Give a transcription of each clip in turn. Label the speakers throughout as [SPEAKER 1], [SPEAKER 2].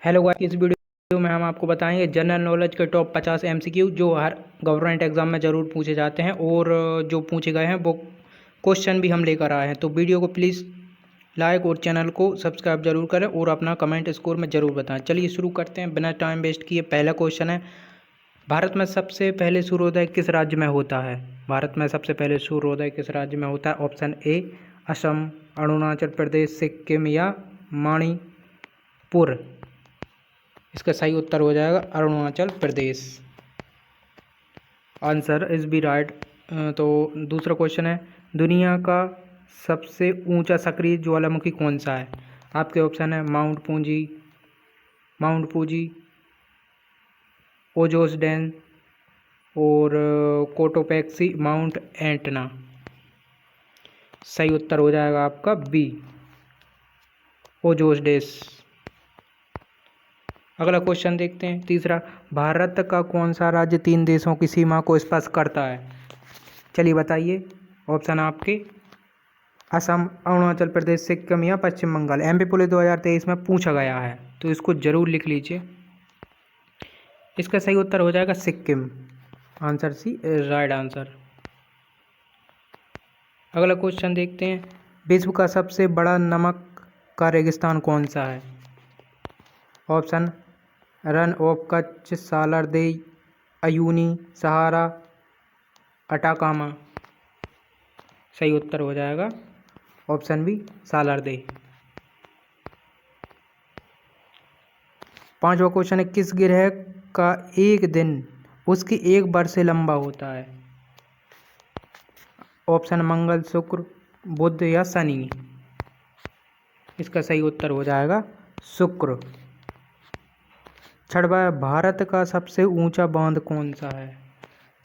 [SPEAKER 1] Hello guys, इस video में हम आपको बताएंगे जनरल नॉलेज के टॉप 50 एमसीक्यू जो हर गवर्नमेंट एग्जाम में ज़रूर पूछे जाते हैं और जो पूछे गए हैं वो क्वेश्चन भी हम लेकर आए हैं। तो वीडियो को प्लीज़ लाइक और चैनल को सब्सक्राइब जरूर करें और अपना कमेंट स्कोर में ज़रूर बताएं। चलिए शुरू करते हैं बिना टाइम वेस्ट किए। पहला क्वेश्चन है, भारत में सबसे पहले सूर्योदय किस राज्य में होता है? भारत में सबसे पहले सूर्योदय किस राज्य में होता है? ऑप्शन ए असम, अरुणाचल प्रदेश, सिक्किम या मणिपुर। इसका सही उत्तर हो जाएगा Arunachal Pradesh. Answer is B right. तो दूसरा क्वेश्चन है, दुनिया का सबसे ऊंचा सक्रिय ज्वालामुखी कौन सा है? आपके ऑप्शन है माउंट फूजी, ओजोस डैन और कोटोपैक्सी, माउंट एंटना। सही उत्तर हो जाएगा आपका बी, ओजोस डेस। अगला क्वेश्चन देखते हैं, तीसरा, भारत का कौन सा राज्य 3 देशों की सीमा को स्पर्श करता है? चलिए बताइए। ऑप्शन आपके असम, अरुणाचल प्रदेश, सिक्किम या पश्चिम बंगाल। एमपी पुलिस 2023 में पूछा गया है तो इसको जरूर लिख लीजिए। इसका सही उत्तर हो जाएगा Sikkim. Answer C right answer. अगला क्वेश्चन देखते हैं, विश्व का सबसे बड़ा नमक का रेगिस्तान कौन सा है? Option Rann of Kutch, Salar de, Uyuni, Sahara, Atacama. सही उत्तर हो जाएगा ऑप्शन बी, सालरदे। पांचवा क्वेश्चन है, किस ग्रह का एक दिन उसके एक वर्ष से लंबा होता है? ऑप्शन मंगल, शुक्र, बुध या शनि। इसका सही उत्तर हो जाएगा शुक्र। छठवा, भारत का सबसे ऊंचा बांध कौन सा है?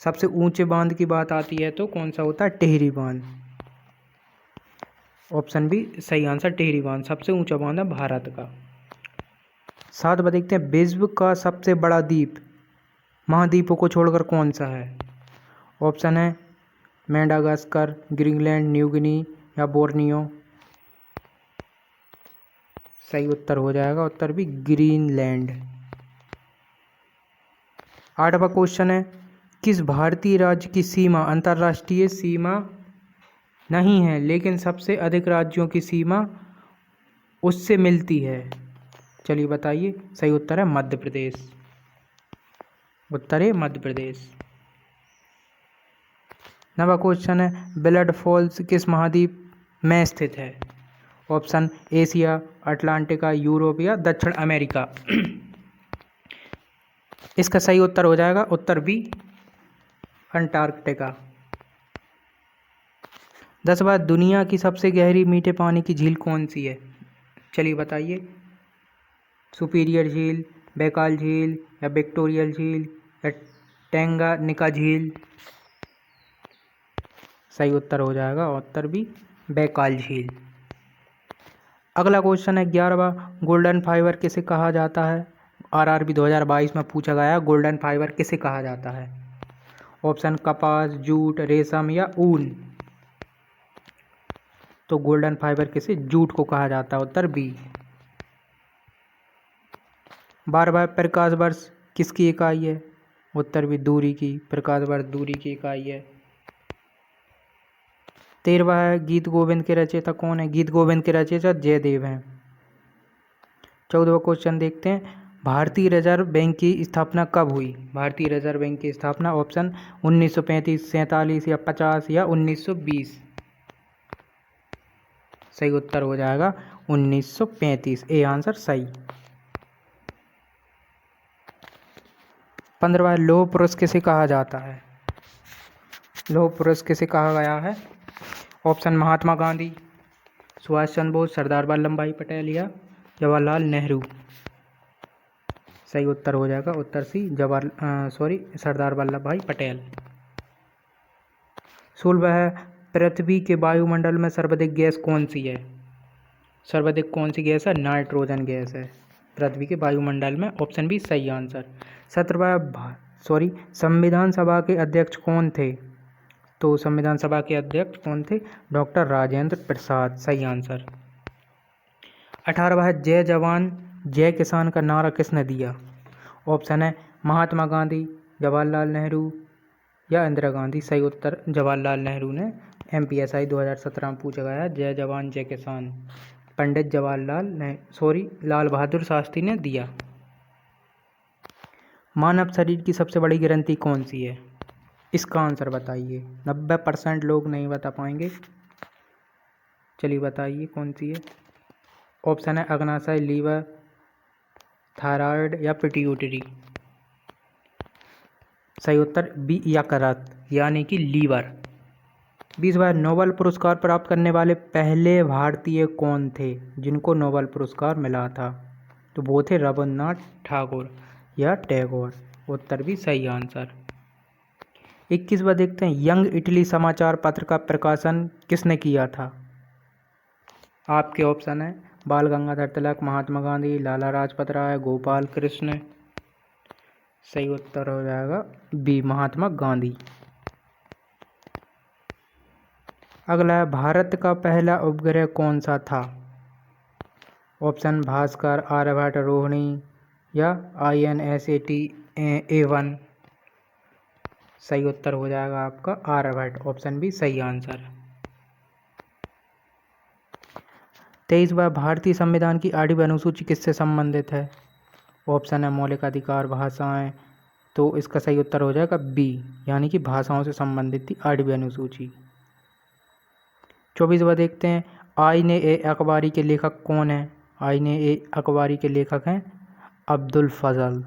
[SPEAKER 1] सबसे ऊंचे बांध की बात आती है तो कौन सा होता है? टिहरी बांध। ऑप्शन बी सही आंसर, टिहरी बांध सबसे ऊंचा बांध है भारत का। सातवां देखते हैं, विश्व का सबसे बड़ा द्वीप महाद्वीपों को छोड़कर कौन सा है? ऑप्शन है मेडागास्कर, ग्रीनलैंड, न्यू गिनी या बोर्नियो। सही उत्तर हो जाएगा उत्तर भी ग्रीनलैंड। आठवां क्वेश्चन है, किस भारतीय राज्य की सीमा अंतर्राष्ट्रीय सीमा नहीं है लेकिन सबसे अधिक राज्यों की सीमा उससे मिलती है? चलिए बताइए। सही उत्तर है मध्य प्रदेश। उत्तर है मध्य प्रदेश। नवा क्वेश्चन है, ब्लड फॉल्स किस महाद्वीप में स्थित है? ऑप्शन एशिया, अटलांटिका, यूरोप या दक्षिण अमेरिका। इसका सही उत्तर हो जाएगा उत्तर बी, अंटार्कटिका। 10वां, दुनिया की सबसे गहरी मीठे पानी की झील कौन सी है? चलिए बताइए। सुपीरियर झील, बैकाल झील या विक्टोरियल झील या टैंगानिका झील। सही उत्तर हो जाएगा उत्तर बी, बैकाल झील। अगला क्वेश्चन है 11वां, गोल्डन फाइबर किसे कहा जाता है? आरआरबी 2022 में पूछा गया है, गोल्डन फाइबर किसे कहा जाता है? ऑप्शन कपास, जूट, रेशम या ऊन। तो गोल्डन फाइबर किसे? जूट को कहा जाता है, उत्तर बी। 12वां, प्रकाश वर्ष किसकी इकाई है? उत्तर भी दूरी की, प्रकाश वर्ष दूरी की इकाई है। 13वां है, गीत गोविंद के रचयिता कौन है? गीत गोविंद के रचयिता जयदेव हैं। 14वां क्वेश्चन देखते हैं, भारतीय रिजर्व बैंक की स्थापना कब हुई? भारतीय रिजर्व बैंक की स्थापना ऑप्शन 1935, 47 या 50 या 1920। सही उत्तर हो जाएगा 1935, ए आंसर सही। 15वां, लौह पुरुष किसे कहा जाता है? लौह पुरुष किसे कहा गया है? ऑप्शन महात्मा गांधी, सुभाष चंद्र बोस, सरदार वल्लभ भाई पटेल या जवाहरलाल नेहरू। सही उत्तर हो जाएगा उत्तर सी, सरदार वल्लभ भाई पटेल। 16वां है, पृथ्वी के वायुमंडल में सर्वाधिक गैस कौन सी है? सर्वाधिक कौन सी गैस है? नाइट्रोजन गैस है पृथ्वी के वायुमंडल में, ऑप्शन बी सही आंसर। 17वां, संविधान सभा के अध्यक्ष कौन थे? तो संविधान सभा के अध्यक्ष कौन थे? डॉक्टर राजेंद्र प्रसाद, सही आंसर। 18वां है, जय जवान जय किसान का नारा किसने दिया? ऑप्शन है महात्मा गांधी, जवाहरलाल नेहरू या इंदिरा गांधी। सही उत्तर जवाहरलाल नेहरू ने MPSI 2017 में पूछा गया जय जवान जय किसान पंडित लाल बहादुर शास्त्री ने दिया। मानव शरीर की सबसे बड़ी ग्रंथि कौन सी है? इसका आंसर बताइए। 90% लोग नहीं बता पाएंगे। चलिए बताइए कौन सी है। ऑप्शन है अग्नाशय, लीवर, थायराइड या पिट्यूटरी। सही उत्तर बी यकृत यानी कि लीवर। 20 बार नोबेल पुरस्कार प्राप्त करने वाले पहले भारतीय कौन थे जिनको नोबेल पुरस्कार मिला था? तो वो थे रविन्द्रनाथ ठाकुर या टैगोर। उत्तर भी सही आंसर। 21वां देखते हैं, यंग इटली समाचार पत्र का प्रकाशन किसने किया था? आपके ऑप्शन है बाल गंगाधर तिलक, महात्मा गांधी, लाला लाजपत राय, गोपाल कृष्ण। सही उत्तर हो जाएगा बी महात्मा गांधी। अगला है, भारत का पहला उपग्रह कौन सा था? ऑप्शन भास्कर, आर्यभट्ट, रोहिणी या INSAT-A1। सही उत्तर हो जाएगा आपका आर्यभट्ट। ऑप्शन बी सही आंसर। 23वां भारतीय संविधान की 8वीं अनुसूची किससे संबंधित है? ऑप्शन है मौलिक अधिकार, भाषाएं। तो इसका सही उत्तर हो जाएगा बी यानी कि भाषाओं से संबंधित थी 8वीं अनुसूची। 24वां देखते हैं, आईने ए अकबारी के लेखक कौन है? आईने ए अकबारी के लेखक हैं अब्दुल फजल।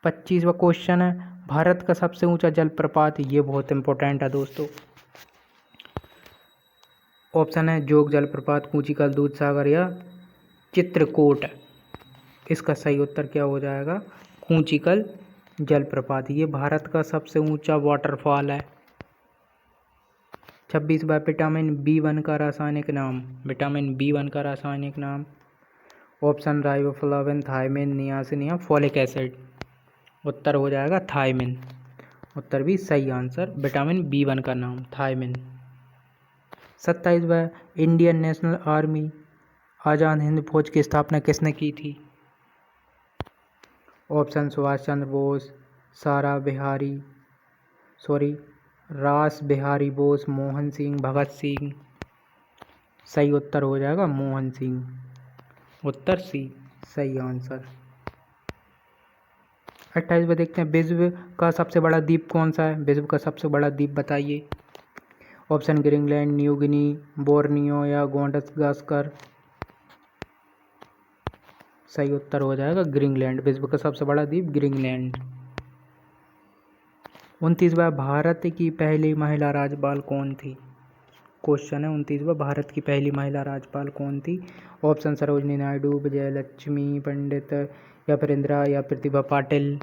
[SPEAKER 1] 25वां क्वेश्चन है, भारत का सबसे ऊंचा जलप्रपात। ये बहुत इंपॉर्टेंट है दोस्तों। ऑप्शन है जोग जलप्रपात, कूंचिकल, दूधसागर या चित्रकूट। इसका सही उत्तर क्या हो जाएगा? कूंचिकल जलप्रपात। ये भारत का सबसे ऊंचा वाटरफॉल है। 26वां विटामिन B1 का रासायनिक नाम। विटामिन B1 का रासायनिक नाम। ऑप्शन राइबोफ्लाविन, थायमिन, नियासिन या फॉलिक एसिड। उत्तर हो जाएगा थायमिन। उत्तर भी सही आंसर। विटामिन B1 का नाम thiamine. 27वां Indian national army Azad Hind फौज की स्थापना किसने की थी? ऑप्शन सुभाष चंद्र बोस, रास बिहारी बोस, मोहन सिंह, भगत सिंह। सही उत्तर हो जाएगा मोहन सिंह। उत्तर सी सही आंसर। 28वां देखते हैं, विश्व का सबसे बड़ा द्वीप कौन सा है? विश्व का सबसे बड़ा द्वीप बताइए। Option Greenland, New Guinea, Borneo या माडागास्कर। सही उत्तर हो जाएगा ग्रीनलैंड। विश्व का सबसे बड़ा द्वीप ग्रीनलैंड। 29वां भारत की पहली महिला राज्यपाल कौन थी? क्वेश्चन है 29वां भारत की पहली महिला राज्यपाल कौन थी? ऑप्शन सरोजनी नायडू, विजयलक्ष्मी पंडित या फिर इंदिरा या प्रतिभा पाटिल।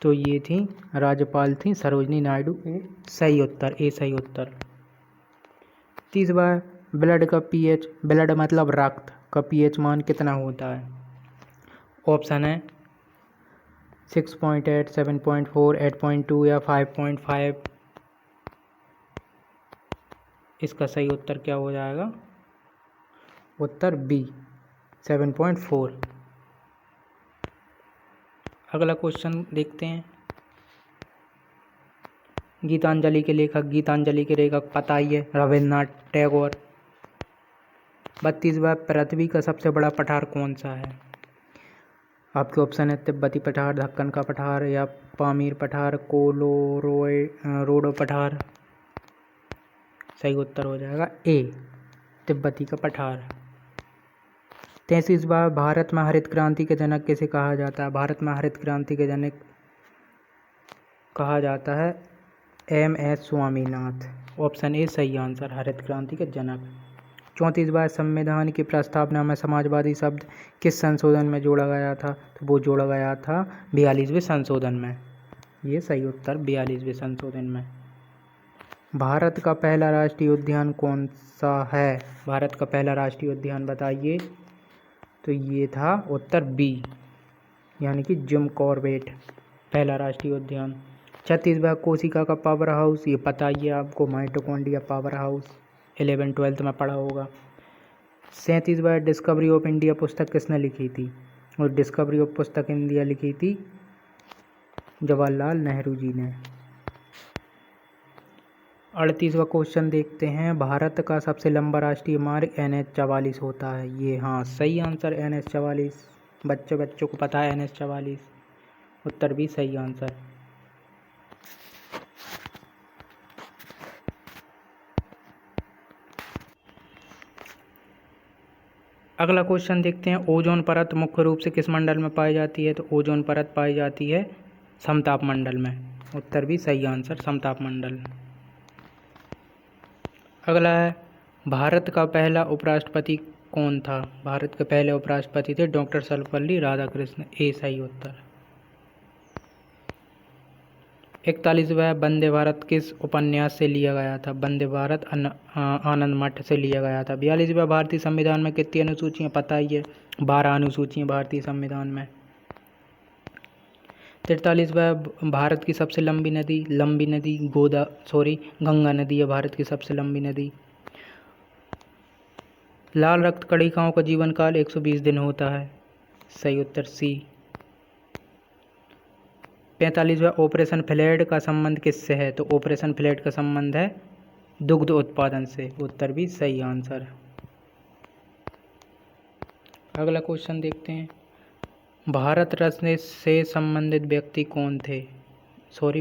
[SPEAKER 1] तो ये थी राज्यपाल थी सरोजनी नायडू। सही उत्तर ए सही उत्तर। 30वां ब्लड का pH, ब्लड मतलब रक्त का pH मान कितना होता है? ऑप्शन है 6.8, 7.4, 8.2 या 5.5। इसका सही उत्तर क्या हो जाएगा? उत्तर बी 7.4। अगला क्वेश्चन देखते हैं, गीतांजलि के लेखक बताइए। रविन्द्रनाथ टैगोर। 32वां पृथ्वी का सबसे बड़ा पठार कौन सा है? आपके ऑप्शन है तिब्बती पठार, दक्कन का पठार या पामीर पठार, कोलोराडो पठार। सही उत्तर हो जाएगा ए तिब्बती का पठार। 33वां भारत में हरित क्रांति के जनक किसे कहा जाता है? भारत में हरित क्रांति के जनक कहा जाता है MS स्वामीनाथ। ऑप्शन ए सही आंसर, हरित क्रांति के जनक। 34वां संविधान की प्रस्तावना में समाजवादी शब्द किस संशोधन में जोड़ा गया था? तो वो जोड़ा गया था 42वें संशोधन में। ये सही उत्तर 42वें संशोधन में। भारत का पहला राष्ट्रीय उद्यान कौन सा है? भारत का पहला राष्ट्रीय उद्यान बताइए। तो ये था उत्तर बी यानी कि जिम कॉर्बेट पहला राष्ट्रीय उद्यान। 36वां कोशिका का पावर हाउस। ये पता ही है आपको, माइटोकॉन्ड्रिया पावर हाउस 11th-12th में पढ़ा होगा। 37वां डिस्कवरी ऑफ इंडिया पुस्तक किसने लिखी थी? और डिस्कवरी ऑफ पुस्तक इंडिया लिखी थी जवाहरलाल नेहरू जी ने। 38वां क्वेश्चन देखते हैं, भारत का सबसे लंबा राष्ट्रीय मार्ग NH-44 होता है। ये हाँ सही आंसर NH-44। बच्चों को पता है NH-44, उत्तर भी सही आंसर। अगला क्वेश्चन देखते हैं, ओजोन परत मुख्य रूप से किस मंडल में पाई जाती है? तो ओजोन परत पाई जाती है समताप मंडल में, उत्तर भी सही आंसर समताप मंडल। अगला है, भारत का पहला उपराष्ट्रपति कौन था? भारत के पहले उपराष्ट्रपति थे डॉक्टर सर्वपल्ली राधाकृष्ण, ए सही उत्तर। 41वां वंदे भारत किस उपन्यास से लिया गया था? वंदे भारत आनंद मठ से लिया गया था। 42वां भारतीय संविधान में कितनी अनुसूचियाँ? पता ही है 12 अनुसूचियाँ भारतीय संविधान में। 43वां भारत की सबसे लंबी नदी गंगा नदी है भारत की सबसे लंबी नदी। लाल रक्त कणिकाओं का जीवन काल 120 दिन होता है, सही उत्तर सी। 45वां ऑपरेशन फ्लड का संबंध किससे है? तो ऑपरेशन फ्लड का संबंध है दुग्ध उत्पादन से, उत्तर भी सही आंसर। अगला क्वेश्चन देखते हैं, भारत रत्न से संबंधित व्यक्ति कौन थे?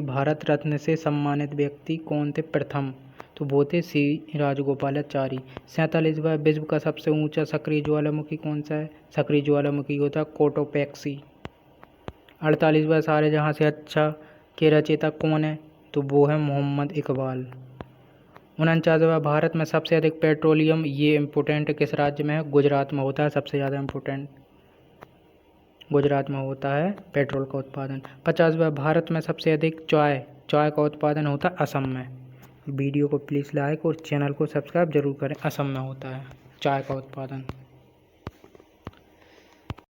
[SPEAKER 1] भारत रत्न से सम्मानित व्यक्ति कौन थे प्रथम? तो वो थे सी राजगोपालाचारी। 47वां विश्व का सबसे ऊंचा सक्रिय ज्वालामुखी कौन सा है? सक्रिय ज्वालामुखी होता है कोटोपैक्सी। 48वां सारे जहाँ से अच्छा के रचयिता कौन है? तो वो है मोहम्मद इकबाल। 49वां भारत में सबसे अधिक पेट्रोलियम, ये इम्पोर्टेंट किस राज्य में है? गुजरात में होता है सबसे ज़्यादा इम्पोर्टेंट, गुजरात में होता है पेट्रोल का उत्पादन। 50वां भारत में सबसे अधिक चाय का उत्पादन होता है असम में। वीडियो को प्लीज़ लाइक और चैनल को सब्सक्राइब जरूर करें। असम में होता है चाय का उत्पादन।